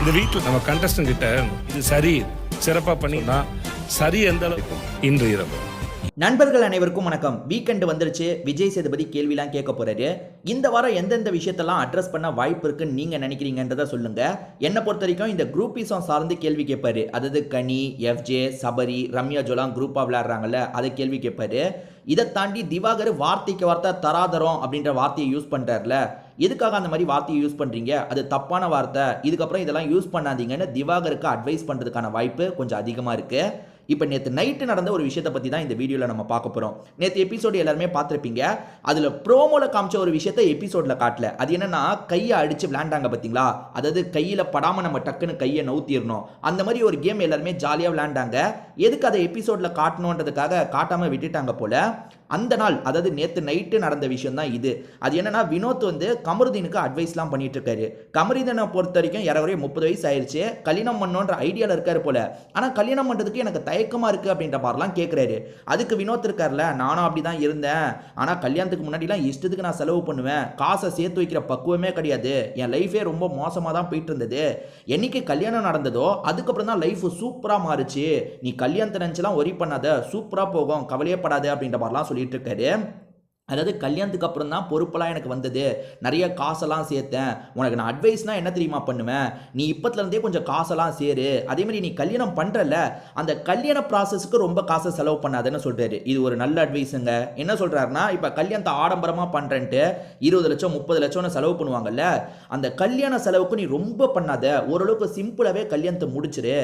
இந்த வீட்டில் நம்ம கண்டஸ்டன் கிட்ட இது சரி சிறப்பாக பண்ணினா சரி எந்த அளவுக்கு இன்று இரவு. நண்பர்கள் அனைவருக்கும் வணக்கம். வீக்கெண்டு வந்துருச்சு. விஜய் சேதுபதி கேள்விலாம் கேட்க போறாரு. இந்த வாரம் எந்தெந்த விஷயத்தெல்லாம் அட்ரஸ் பண்ண வாய்ப்பு இருக்குன்னு நீங்க நினைக்கிறீங்கன்றத சொல்லுங்க. என்னை பொறுத்த வரைக்கும் இந்த குரூப்பிசம் சார்ந்து கேள்வி கேட்பாரு. அதாவது கனி, எஃப்ஜே, சபரி, ரம்யா ஜோலாம் குரூப்பா விளையாடுறாங்கல்ல, அதை கேள்வி கேட்பாரு. இதை தாண்டி திவாகர் வார்த்தைக்கு வார்த்தை தராதரம் அப்படின்ற வார்த்தையை யூஸ் பண்றாருல, எதுக்காக அந்த மாதிரி வார்த்தையை யூஸ் பண்றீங்க, அது தப்பான வார்த்தை, இதுக்கப்புறம் இதெல்லாம் யூஸ் பண்ணாதீங்கன்னு திவாகருக்கு அட்வைஸ் பண்றதுக்கான வாய்ப்பு கொஞ்சம் அதிகமா இருக்கு. இப்போ நேற்று நைட்டு நடந்த ஒரு விஷயத்தை பற்றி தான் இந்த வீடியோவில் நம்ம பார்க்க போகிறோம். நேற்று எபிசோடு எல்லாருமே பார்த்துருப்பீங்க. அதில் ப்ரோமோவில் காமிச்ச ஒரு விஷயத்தை எபிசோடில் காட்டல. அது என்னன்னா, கையை அடித்து விளையாண்டாங்க பார்த்தீங்களா, அதாவது கையில் படாமல் நம்ம டக்குன்னு கையை நவுத்திடணும், அந்த மாதிரி ஒரு கேம் எல்லாருமே ஜாலியாக விளையாண்டாங்க. எதுக்கு அதை எபிசோடில் காட்டணுன்றதுக்காக காட்டாமல் விட்டுட்டாங்க போல. அந்த நாள், அதாவது நேற்று நைட்டு நடந்த விஷயம் தான் இது. அது என்னன்னா, வினோத் வந்து கமருதீனுக்கு அட்வைஸ்லாம் பண்ணிட்டு இருக்காரு. கமருதீனை பொறுத்த வரைக்கும் ஏறக்குறைய 30 வயசு ஆயிடுச்சு. கல்யாணம் பண்ணோன்ற ஐடியாவில் இருக்காரு போல. ஆனால் கல்யாணம் பண்ணுறதுக்கு எனக்கு தயக்கமாக இருக்குது அப்படின்ற மாதிரிலாம் கேட்குறாரு. அதுக்கு வினோத் இருக்கார்ல, நானும் அப்படி தான் இருந்தேன், ஆனால் கல்யாணத்துக்கு முன்னாடிலாம் இஷ்டத்துக்கு நான் செலவு பண்ணுவேன், காசை சேர்த்து வைக்கிற பக்குவமே கிடையாது, என் லைஃபே ரொம்ப மோசமாக தான் போயிட்டு இருந்தது, என்னைக்கு கல்யாணம் நடந்ததோ அதுக்கப்புறம் தான் லைஃப் சூப்பராக மாறுச்சு, நீ கல்யாணத்தை நினச்சலாம் ஒரி பண்ணாத, சூப்பராக போகும், கவலையே படாது அப்படின்ற மாதிரிலாம் சொல்லிட்டு இருக்காரு. அதாவது கல்யாணத்துக்கு அப்புறம் தான் பொறுப்பெல்லாம் எனக்கு வந்தது, நிறைய காசெல்லாம் சேர்த்தேன், உனக்கு நான் அட்வைஸ்னால் என்ன தெரியுமா பண்ணுவேன், நீ இப்போத்துலேருந்தே கொஞ்சம் காசெல்லாம் சேரு, அதேமாதிரி நீ கல்யாணம் பண்ணுறல, அந்த கல்யாண ப்ராசஸ்க்கு ரொம்ப காசை செலவு பண்ணாதுன்னு சொல்கிறாரு. இது ஒரு நல்ல அட்வைஸுங்க. என்ன சொல்கிறாருன்னா, இப்போ கல்யாணத்தை ஆடம்பரமாக பண்ணுறேன்ட்டு 20 லட்சம் 30 லட்சம்னு செலவு பண்ணுவாங்கல்ல, அந்த கல்யாண செலவுக்கு நீ ரொம்ப பண்ணாத, ஓரளவுக்கு சிம்பிளாகவே கல்யாணத்தை முடிச்சிரு,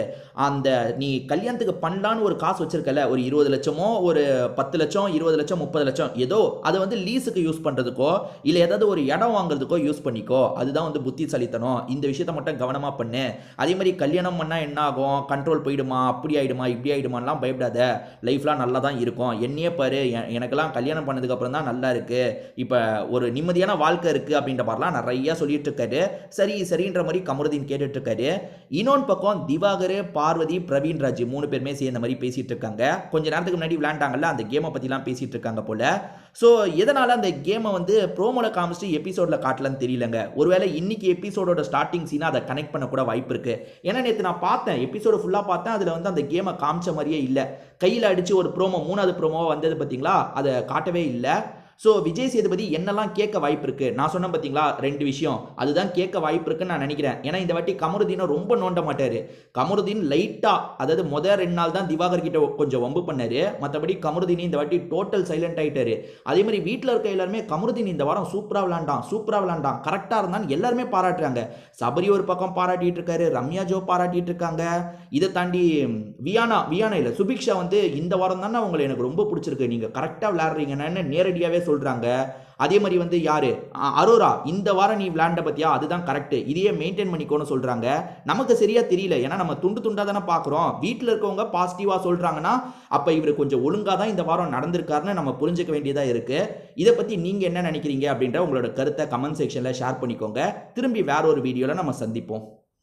அந்த நீ கல்யாணத்துக்கு பண்ணலான்னு ஒரு காசு வச்சிருக்கல, ஒரு 20 லட்சமோ ஒரு 10 லட்சம் 20 லட்சம் 30 லட்சம் ஏதோ, அதை வந்து லீஸுக்கு யூஸ் பண்ணுறதுக்கோ இல்லை ஏதாவது ஒரு இடம் வாங்குறதுக்கோ யூஸ் பண்ணிக்கோ, அதுதான் வந்து புத்திசாலித்தனம். இந்த விஷயத்தை மட்டும் கவனமாக பண்ணு. அதே மாதிரி கல்யாணம் பண்ணால் என்ன ஆகும், கண்ட்ரோல் போயிடுமா, அப்படி ஆகிடுமா இப்படி ஆகிடுமான்லாம் பயப்படாத, லைஃப்லாம் நல்லா தான் இருக்கும், என்னையே பாரு, எனக்கெல்லாம் கல்யாணம் பண்ணதுக்கப்புறம் தான் நல்லா இருக்குது, இப்போ ஒரு நிம்மதியான வாழ்க்கை இருக்குது அப்படின்ற மாதிரிலாம் நிறையா சொல்லிட்டு இருக்காரு. சரி சரின்ற மாதிரி கமருதீன் கேட்டுட்டு இருக்காரு. இன்னொன்று பக்கம் திவாகர், பார்வதி, பிரவீன் ராஜ் 3 பேருமே சேர்ந்த மாதிரி பேசிட்டு இருக்காங்க. கொஞ்ச நேரத்துக்கு முன்னாடி விளையாண்டாங்கல்ல, அந்த கேமை பற்றிலாம் பேசிட்டு இருக்காங்க போல. ஸோ எதனால் அந்த கேமை வந்து ப்ரோமோவில் காமிச்சிட்டு எபிசோடில் காட்டலன்னு தெரியலங்க. ஒருவேளை இன்னைக்கு எபிசோடோட ஸ்டார்டிங் சீனாக அதை கனெக்ட் பண்ணக்கூட வாய்ப்பு இருக்குது. ஏன்னா நேற்று நான் பார்த்தேன், எபிசோடு ஃபுல்லாக பார்த்தேன், அதில் வந்து அந்த கேமை காமிச்ச மாதிரியே இல்லை. கையில் அடித்து ஒரு ப்ரோமோ 3வது ப்ரோமோவாக வந்தது பார்த்தீங்களா, அதை காட்டவே இல்லை. ஸோ விஜய் சேதுபதி என்னெல்லாம் கேட்க வாய்ப்பு இருக்குது, நான் சொன்னேன் பார்த்தீங்களா 2 விஷயம், அதுதான் கேட்க வாய்ப்பு இருக்குன்னு நான் நினைக்கிறேன். ஏன்னா இந்த வாட்டி கமருதீனை ரொம்ப நோண்ட மாட்டார். கமருதீன் லைட்டாக, அதாவது முதல் 2 நாள் தான் திவாகர் கிட்ட கொஞ்சம் வம்பு பண்ணார், மற்றபடி கமருதீன் இந்த வாட்டி டோட்டல் சைலண்ட் ஆகிட்டாரு. அதே மாதிரி வீட்டில் இருக்க எல்லாருமே கமருதீன் இந்த வாரம் சூப்பராக விளாண்டான், கரெக்டாக இருந்தான்னு எல்லாருமே பாராட்டுறாங்க. சபரி ஒரு பக்கம் பாராட்டிட்டு இருக்காரு, ரம்யா ஜோ பாராட்டிட்டு இருக்காங்க. இதை தாண்டி வியானா இல்லை சுபிக்ஷா வந்து இந்த வாரம் தானே உங்களை எனக்கு ரொம்ப பிடிச்சிருக்கு, நீங்கள் கரெக்டாக விளையாடுறீங்கன்னு நேரடியாகவே சொல்கிறாங்க. அதே மாதிரி வந்து யாரு, அரோரா, இந்த வாரம் நீ விளையாண்ட பத்தியா, அதுதான் கரெக்ட், இதையே மெயின்டைன் பண்ணிக்கோன்னு சொல்றாங்க. நமக்கு சரியா தெரியல, ஏன்னா நம்ம துண்டு துண்டா தானே பார்க்குறோம். வீட்டில் இருக்கவங்க பாசிட்டிவா சொல்றாங்கன்னா அப்ப இவர் கொஞ்சம் ஒழுங்கா தான் இந்த வாரம் நடந்திருக்காருன்னு நம்ம புரிஞ்சுக்க வேண்டியதா இருக்கு. இதை பத்தி நீங்க என்ன நினைக்கிறீங்க அப்படின்ற உங்களோட கருத்தை கமெண்ட் செக்ஷன்ல ஷேர் பண்ணிக்கோங்க. திரும்பி வேற ஒரு வீடியோல நம்ம சந்திப்போம்.